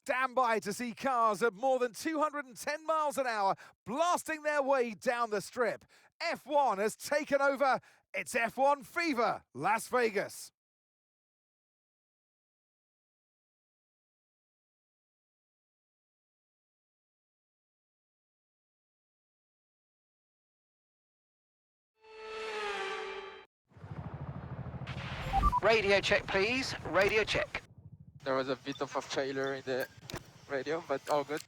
Stand by to see cars at more than 210 miles an hour blasting their way down the strip. F1 has taken over. It's F1 Fever, Las Vegas. Radio check, please. Radio check. There was a bit of a failure in the radio, but all good.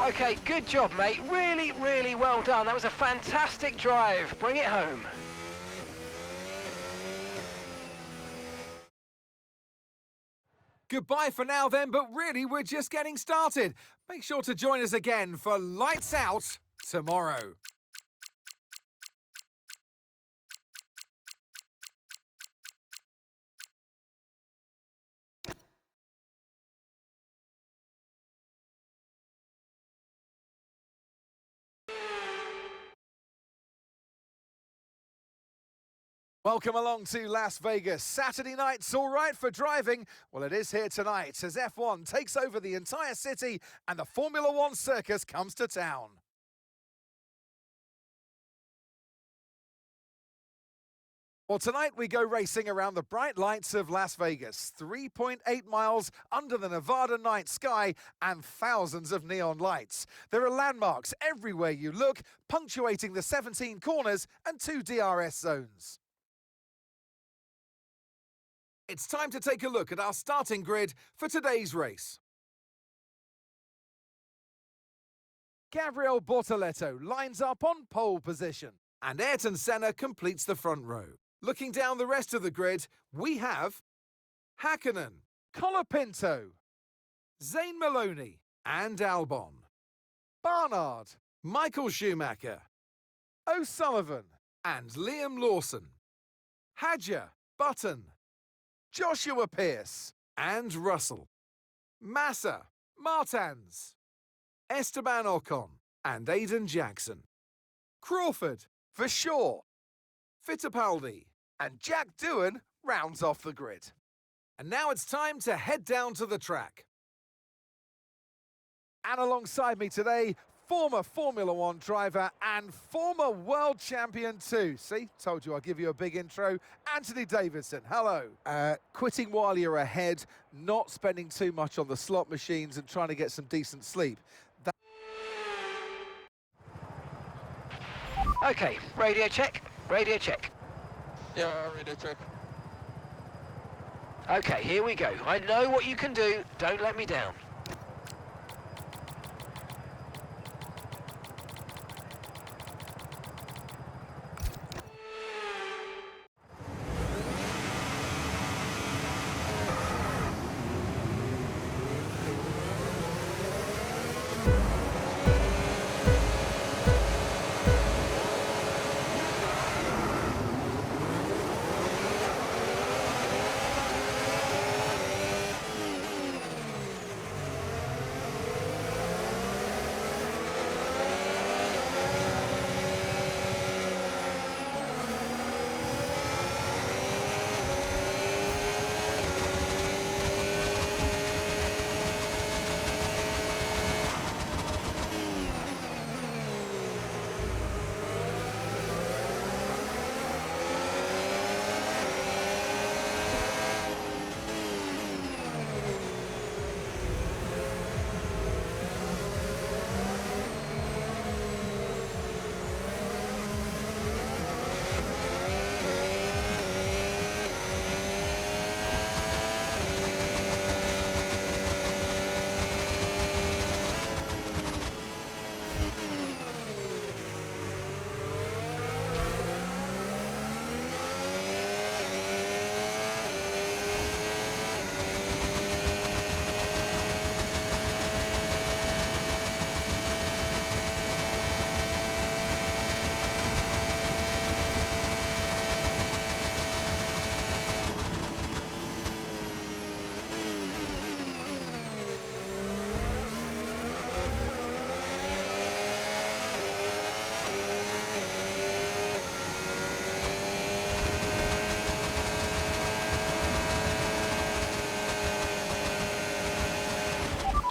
Okay, good job, mate. Really, really well done. That was a fantastic drive. Bring it home. Goodbye for now then, but really we're just getting started. Make sure to join us again for Lights Out tomorrow. Welcome along to Las Vegas. Saturday night's all right for driving. Well, it is here tonight as F1 takes over the entire city and the Formula One circus comes to town. Well, tonight we go racing around the bright lights of Las Vegas, 3.8 miles under the Nevada night sky and thousands of neon lights. There are landmarks everywhere you look, punctuating the 17 corners and 2 DRS zones. It's time to take a look at our starting grid for today's race. Gabriel Bortoleto lines up on pole position, and Ayrton Senna completes the front row. Looking down the rest of the grid, we have Hakkinen, Colapinto, Zane Maloney and Albon, Barnard, Michael Schumacher, O'Sullivan and Liam Lawson, Hadja, Button, Joshua Pierce and Russell, Massa, Martins, Esteban Ocon and Aiden Jackson, Crawford, Verschoor, Fittipaldi and Jack Doohan rounds off the grid. And now it's time to head down to the track. And alongside me today, former Formula One driver and former world champion too. See, told you I'd give you a big intro. Anthony Davidson, hello. Quitting while you're ahead, not spending too much on the slot machines and trying to get some decent sleep. Okay, radio check. Radio check. Yeah, radio check. Okay, here we go. I know what you can do. Don't let me down.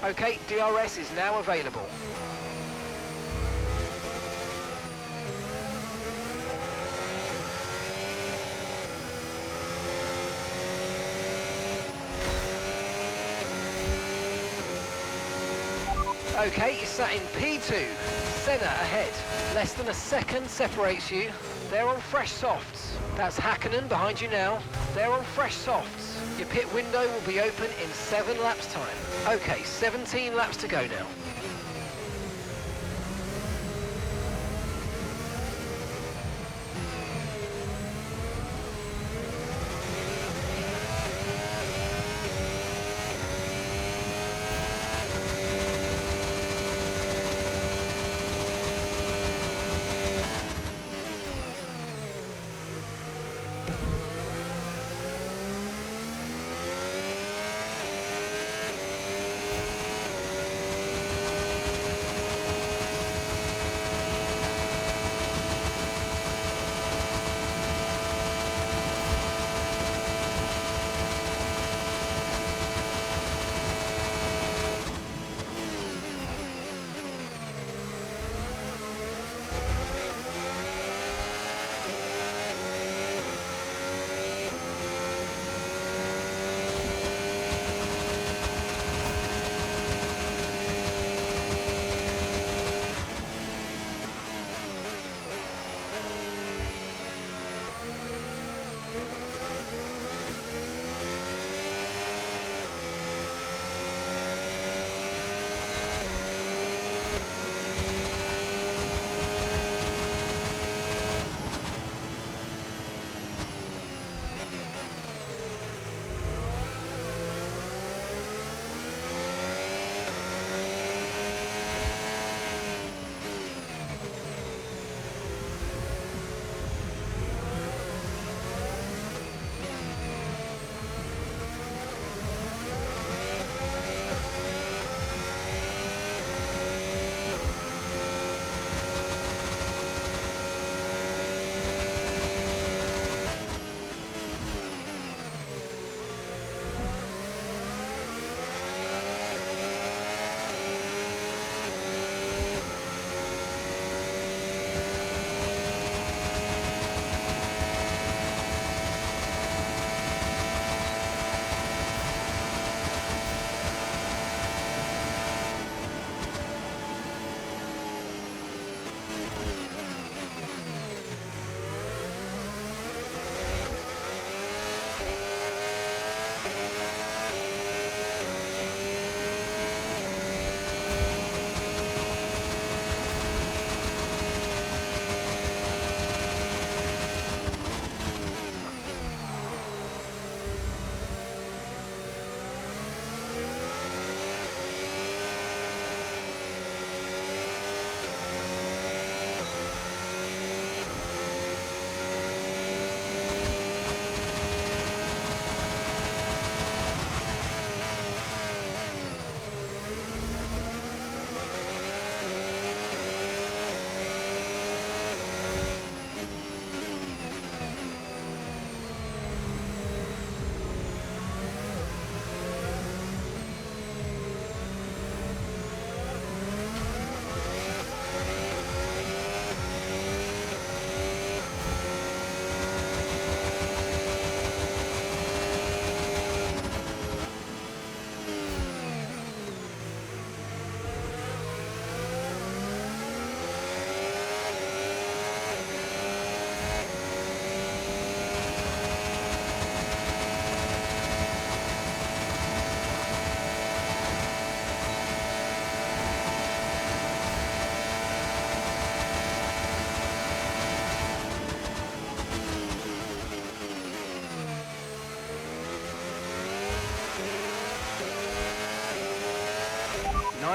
Okay, DRS is now available. Okay, you're sat in P2. Senna ahead. Less than a second separates you. They're on fresh softs. That's Hakkinen behind you now. They're on fresh softs. Your pit window will be open in 7 laps time. Okay, 17 laps to go now.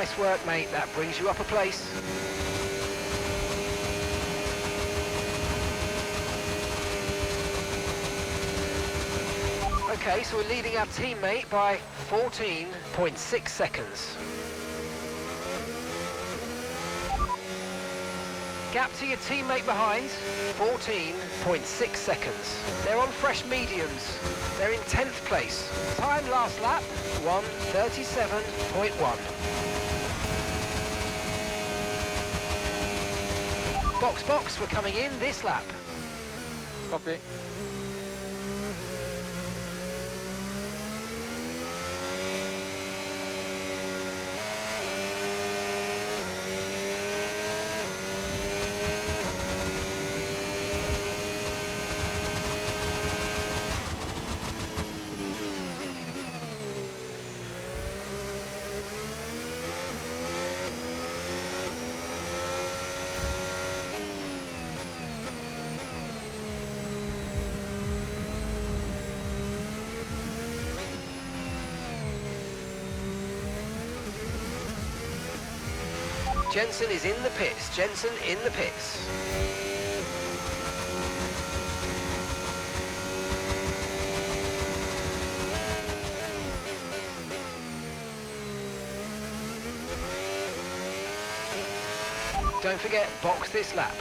Nice work, mate. That brings you up a place. Okay, so we're leading our teammate by 14.6 seconds. Gap to your teammate behind, 14.6 seconds. They're on fresh mediums. They're in 10th place. Time last lap, 1:37.1. Box, we're coming in this lap. Copy. Jensen is in the pits. Jensen in the pits. Don't forget, box this lap.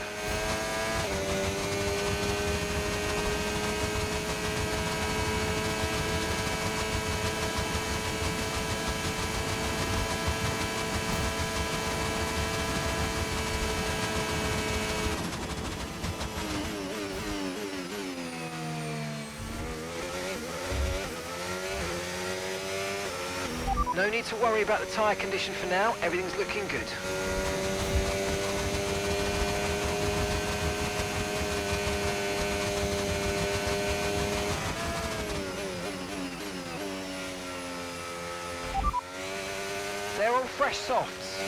No need to worry about the tyre condition for now, everything's looking good. They're on fresh softs.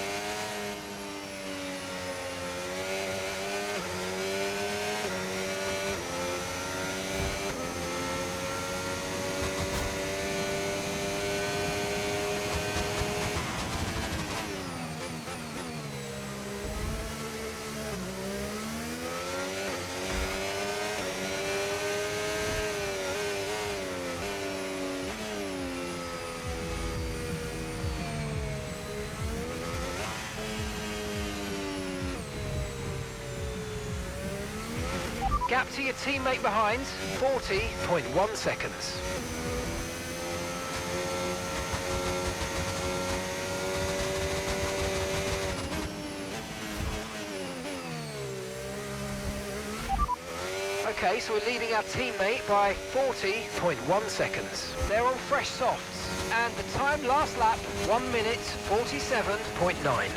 Gap to your teammate behind, 40.1 seconds. Okay, so we're leading our teammate by 40.1 seconds. They're on fresh softs, and the time last lap, 1:47.9.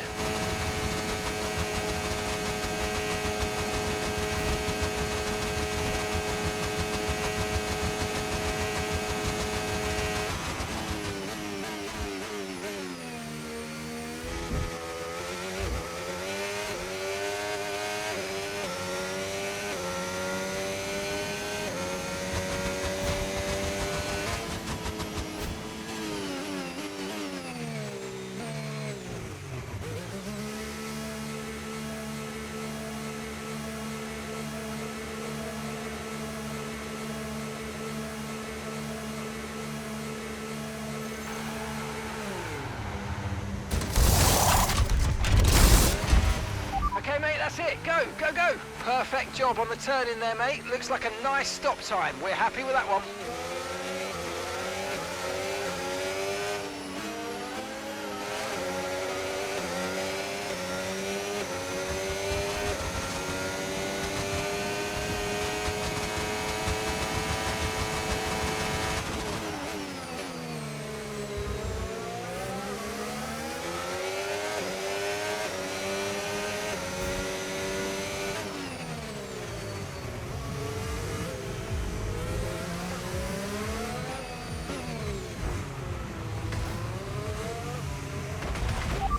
Okay, mate, that's it. Go, go, go. Perfect job on the turn in there, mate. Looks like a nice stop time. We're happy with that one.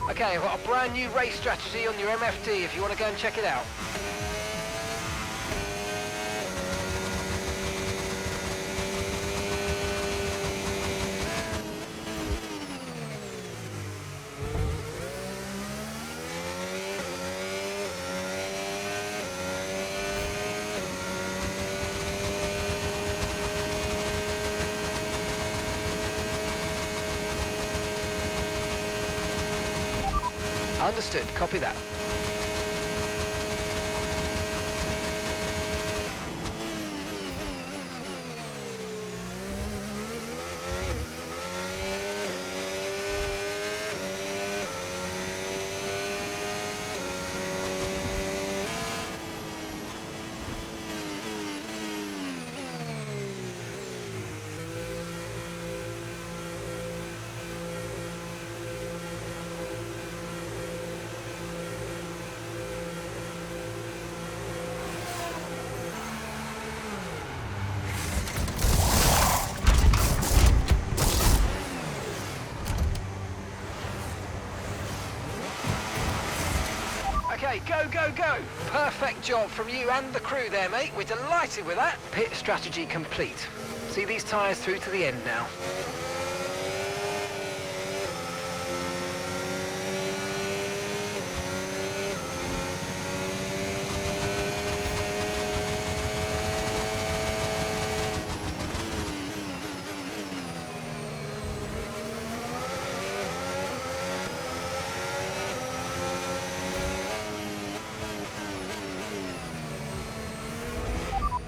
Okay, I've got a brand new race strategy on your MFD if you want to go and check it out. Understood, copy that. Okay, go, go, go. Perfect job from you and the crew there, mate. We're delighted with that. Pit strategy complete. See these tyres through to the end now.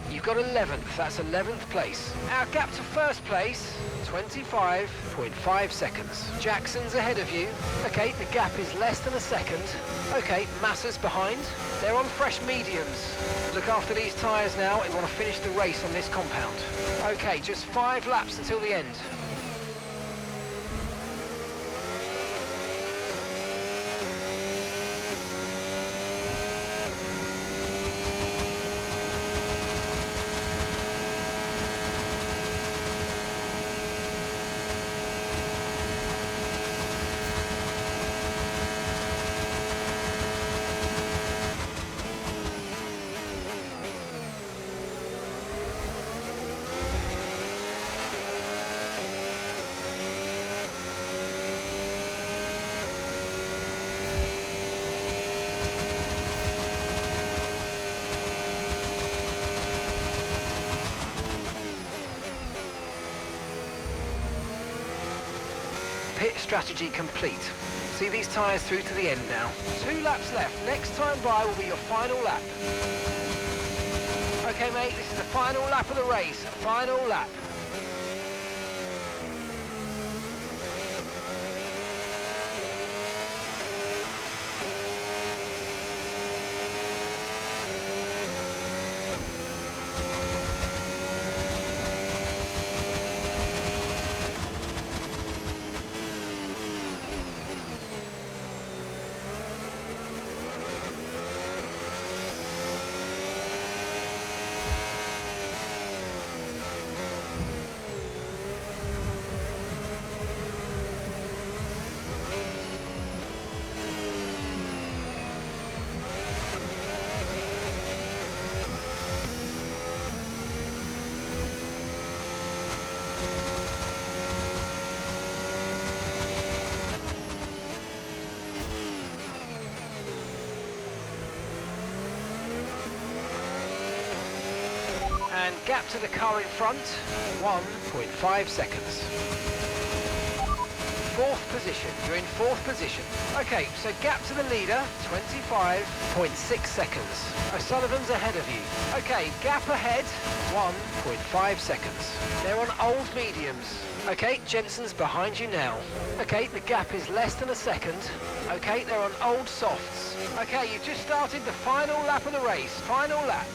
You've got 11th, that's 11th place. Our gap to first place, 25.5 seconds. Jackson's ahead of you. Okay, the gap is less than a second. Okay, Massa's behind. They're on fresh mediums. Look after these tyres now. We want to finish the race on this compound. Okay, just 5 laps until the end. Pit strategy complete. See these tyres through to the end now. 2 laps left. Next time by will be your final lap. Okay, mate, this is the final lap of the race. Final lap. And gap to the car in front, 1.5 seconds. 4th position, you're in 4th position. Okay, so gap to the leader, 25.6 seconds. O'Sullivan's ahead of you. Okay, gap ahead, 1.5 seconds. They're on old mediums. Okay, Jensen's behind you now. Okay, the gap is less than a second. Okay, they're on old softs. Okay, you've just started the final lap of the race. Final lap.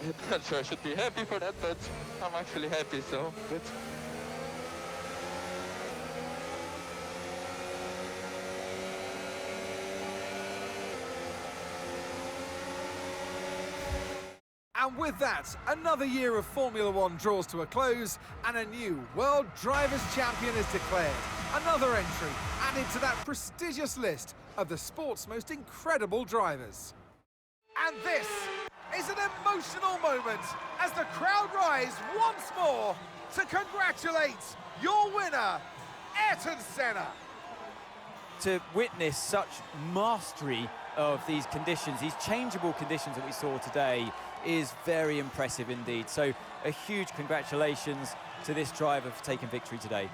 I'm not sure I should be happy for that, but I'm actually happy, so good. And with that, another year of Formula One draws to a close and a new World Drivers' Champion is declared. Another entry added to that prestigious list of the sport's most incredible drivers. And this is an emotional moment as the crowd rise once more to congratulate your winner, Ayrton Senna. To witness such mastery of these conditions, these changeable conditions that we saw today, is very impressive indeed. So a huge congratulations to this driver for taking victory today.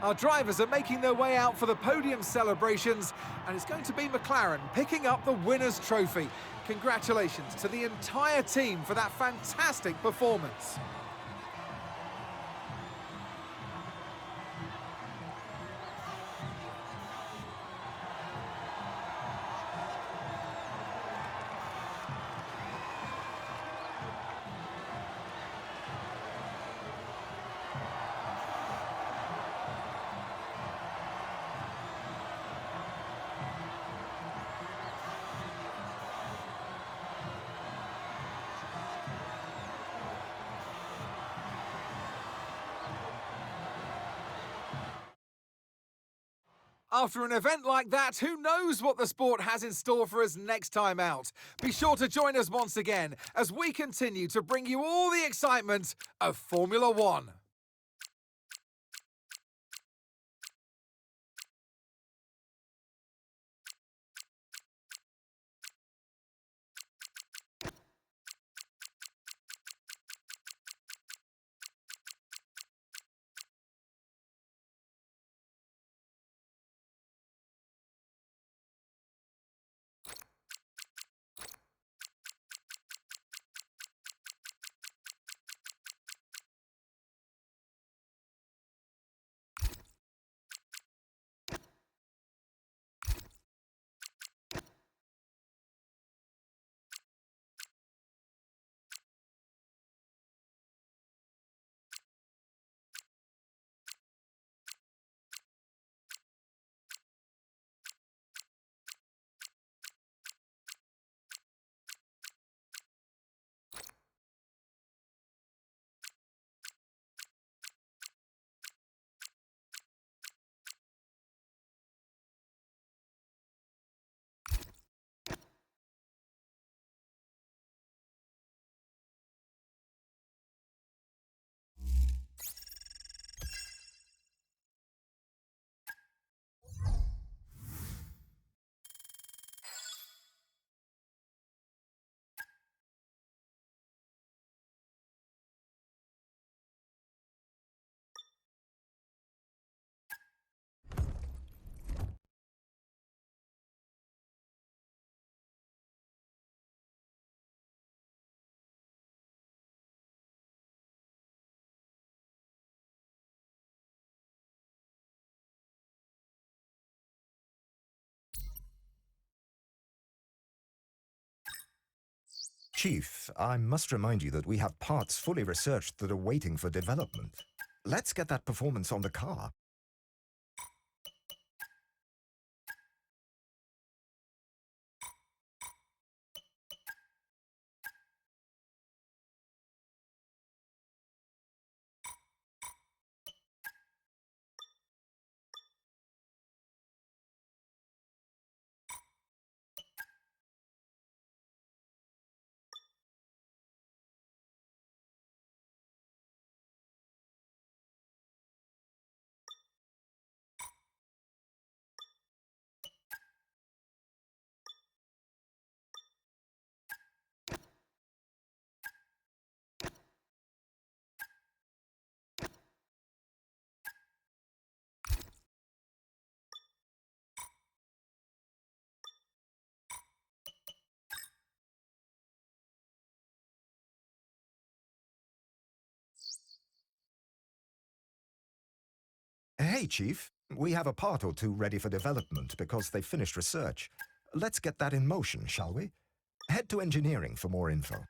Our drivers are making their way out for the podium celebrations, and it's going to be McLaren picking up the winner's trophy. Congratulations to the entire team for that fantastic performance. After an event like that, who knows what the sport has in store for us next time out? Be sure to join us once again as we continue to bring you all the excitement of Formula One. Chief, I must remind you that we have parts fully researched that are waiting for development. Let's get that performance on the car. Hey, Chief. We have a part or two ready for development because they finished research. Let's get that in motion, shall we? Head to engineering for more info.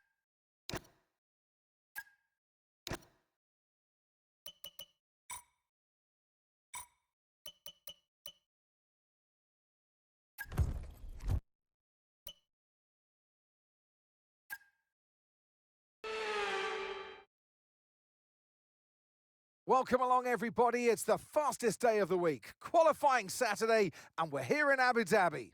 Welcome along, everybody. It's the fastest day of the week, qualifying Saturday, and we're here in Abu Dhabi.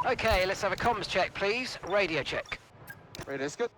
Okay, let's have a comms check, please. Radio check. Right, that's good.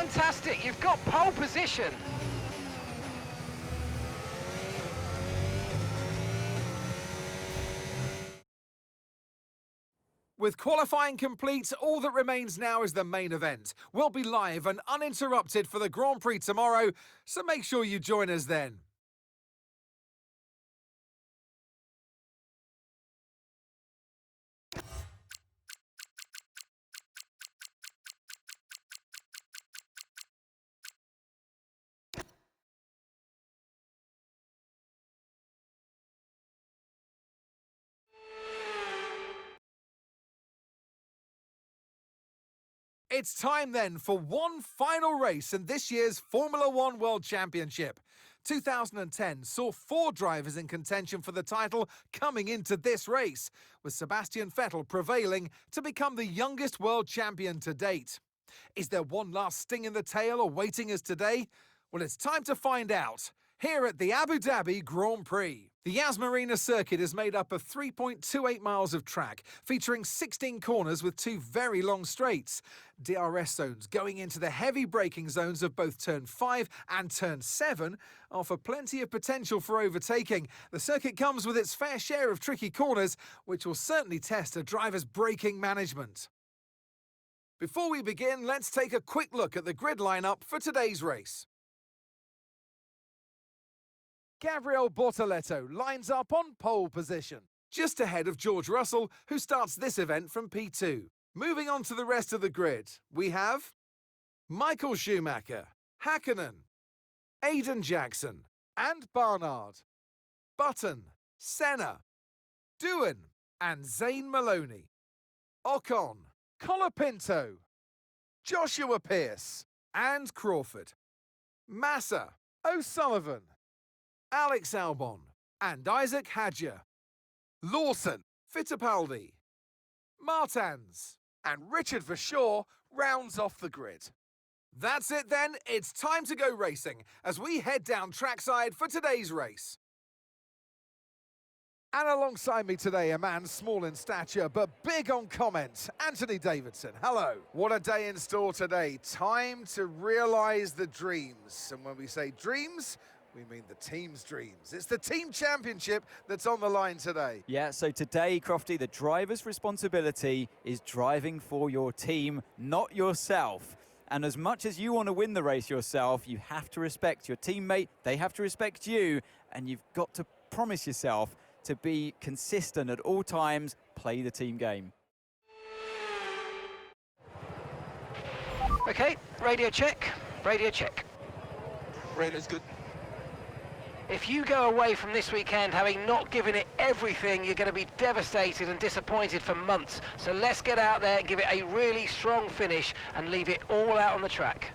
Fantastic, you've got pole position. With qualifying complete, all that remains now is the main event. We'll be live and uninterrupted for the Grand Prix tomorrow, so make sure you join us then. It's time then for one final race in this year's Formula One World Championship. 2010 saw 4 drivers in contention for the title coming into this race, with Sebastian Vettel prevailing to become the youngest world champion to date. Is there one last sting in the tail awaiting us today? Well, it's time to find out. Here at the Abu Dhabi Grand Prix. The Yas Marina circuit is made up of 3.28 miles of track, featuring 16 corners with 2 very long straights. DRS zones going into the heavy braking zones of both turn 5 and turn 7 offer plenty of potential for overtaking. The circuit comes with its fair share of tricky corners, which will certainly test a driver's braking management. Before we begin, let's take a quick look at the grid lineup for today's race. Gabriel Bortoleto lines up on pole position, just ahead of George Russell, who starts this event from P2. Moving on to the rest of the grid, we have Michael Schumacher, Hakkinen, Aiden Jackson, and Barnard, Button, Senna, Doohan, and Zane Maloney, Ocon, Colapinto, Joshua Pearce, and Crawford, Massa, O'Sullivan, Alex Albon, and Isaac Hadjar, Lawson, Fittipaldi, Martins, and Richard Verschoor rounds off the grid. That's it then, it's time to go racing as we head down trackside for today's race. And alongside me today, a man small in stature but big on comment, Anthony Davidson. Hello. What a day in store today. Time to realise the dreams. And when we say dreams, we mean the team's dreams. It's the team championship that's on the line today. Yeah, so today, Crofty, the driver's responsibility is driving for your team, not yourself. And as much as you want to win the race yourself, you have to respect your teammate, they have to respect you, and you've got to promise yourself to be consistent at all times, play the team game. Okay, radio check, radio check. Radio's good. If you go away from this weekend having not given it everything, you're going to be devastated and disappointed for months. So let's get out there and give it a really strong finish and leave it all out on the track.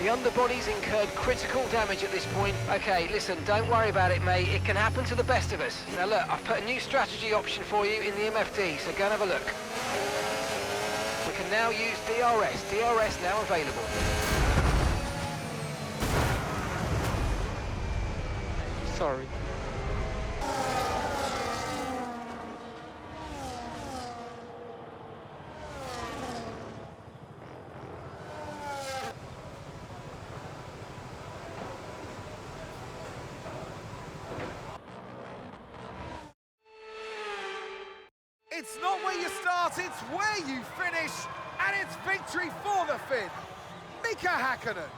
The underbody's incurred critical damage at this point. Okay, listen, don't worry about it, mate. It can happen to the best of us. Now look, I've put a new strategy option for you in the MFD, so go and have a look. We can now use DRS. DRS now available. Sorry. It's not where you start, it's where you finish, and it's victory for the Finn, Mika Häkkinen.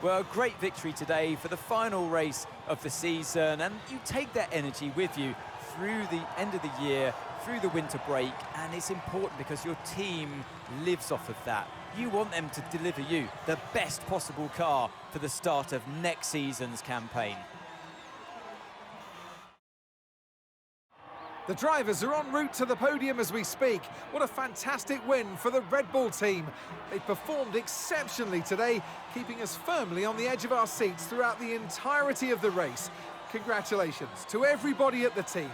Well, great victory today for the final race of the season, and you take that energy with you through the end of the year, through the winter break, and it's important because your team lives off of that. You want them to deliver you the best possible car for the start of next season's campaign. The drivers are en route to the podium as we speak. What a fantastic win for the Red Bull team. They performed exceptionally today, keeping us firmly on the edge of our seats throughout the entirety of the race. Congratulations to everybody at the team.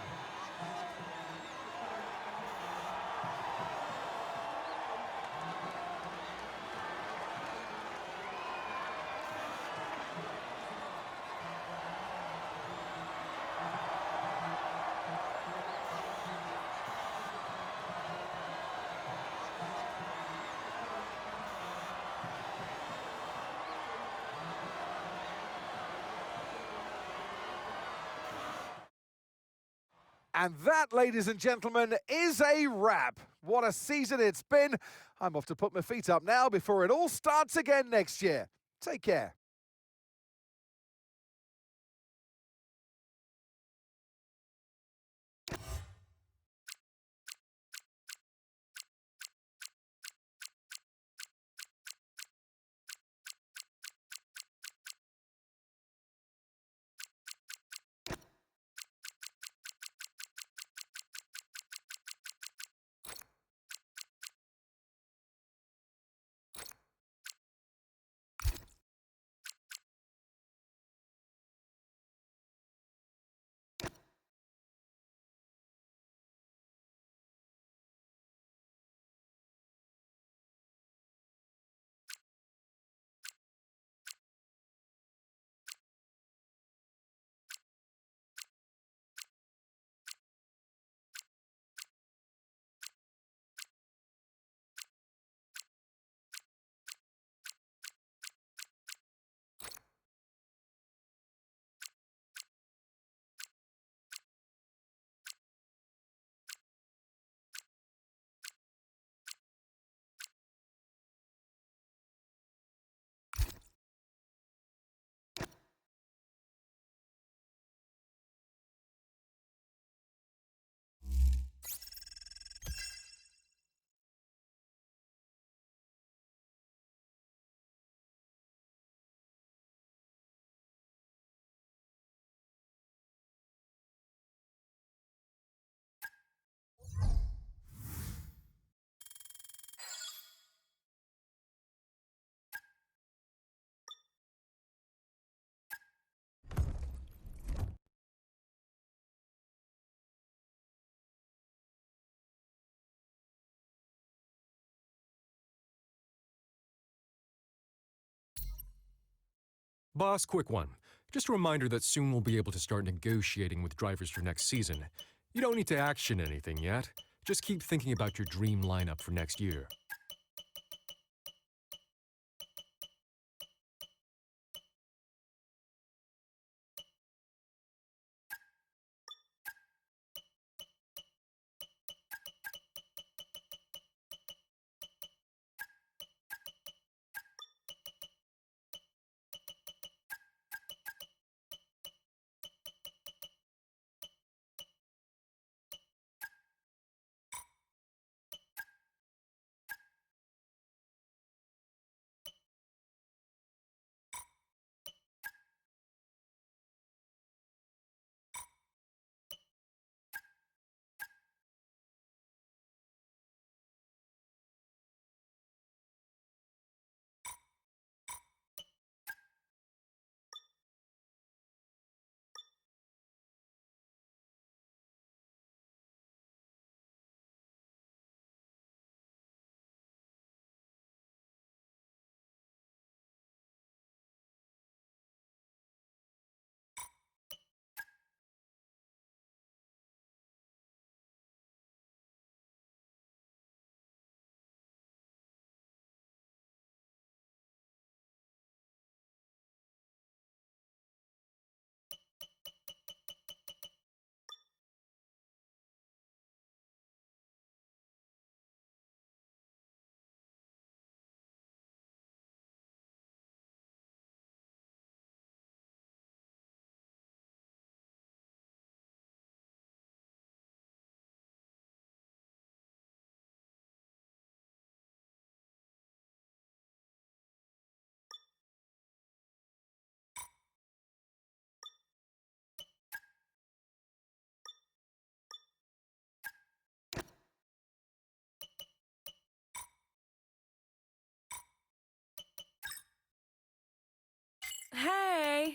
And that, ladies and gentlemen, is a wrap. What a season it's been. I'm off to put my feet up now before it all starts again next year. Take care. Boss, quick one. Just a reminder that soon we'll be able to start negotiating with drivers for next season. You don't need to action anything yet. Just keep thinking about your dream lineup for next year.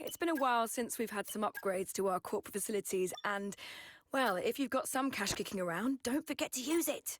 It's been a while since we've had some upgrades to our corporate facilities and, well, if you've got some cash kicking around, don't forget to use it.